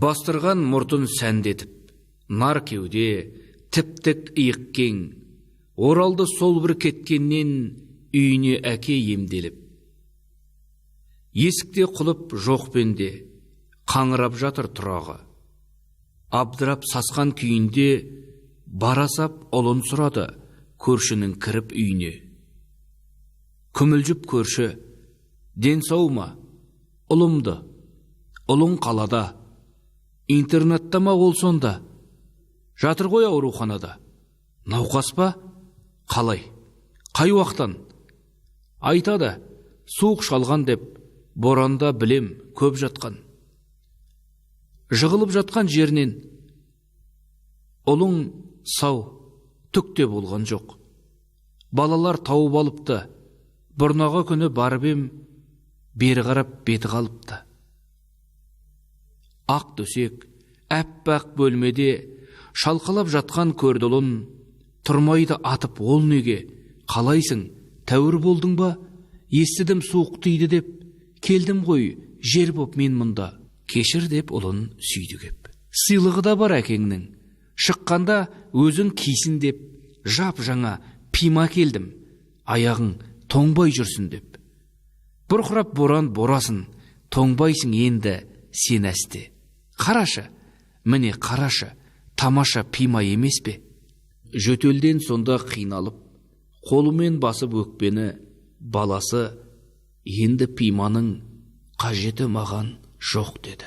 Бастырған мұртын сәндетіп, нар кеуде, тіп-тік иық кең, оралды сол бір кеткеннен үйіне әке емделіп. Есікте құлып жоқ пенде, қаңырап жатыр тұрағы. Абдырап сасқан күйінде барасап ұлын сұрады көршінің кіріп үйіне. Күмілжіп көрші, ден сау ма? Ұлымды, ұлың қалада, интернатта ма ол сонда? Жатыр ғой ауруханада. Науқас па? Қалай? Қай уақыттан? Айтады, суық шалған деп, боранда білем көп жатқан. Жығылып жатқан жерінен, ұлың сау, түкте болған жоқ. Балалар тауып алыпты, бұрнағы күні барып ем, бері қарап беті қалыпты. Ақ төсек, әппақ бөлмеде шалқалап жатқан көрді ұлын, тұрмайды атып ол неге? Қалайсың, тәуір болдың ба? Естідім суық тиді деп, келдім ғой, жер боп мен мұнда. Кешір деп ұлын сүйді кеп. Сыйлығы да бар әкеңнің, шыққанда өзің кисін деп, жап жаңа пима келдім, аяғың тоңбай жүрсін деп. Бұрқырап боран борасын, тоңбайсың енді сен әсте. Қарашы, міне қарашы, тамаша пима емес пе? Жөтелден сонда қиналып, қолымен басып өкпені, баласы, енді пиманың қажеті маған жоқ деді.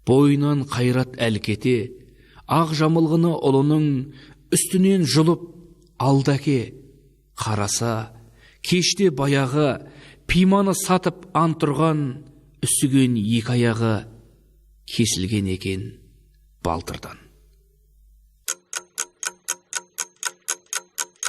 Бойынан қайрат әлкете, ақ жамылғыны ұлының үстінен жұлып алды әке. Қараса, кеште баяғы пиманы сатып антұрған үсіген екі аяғы кесілген екен балтырдан.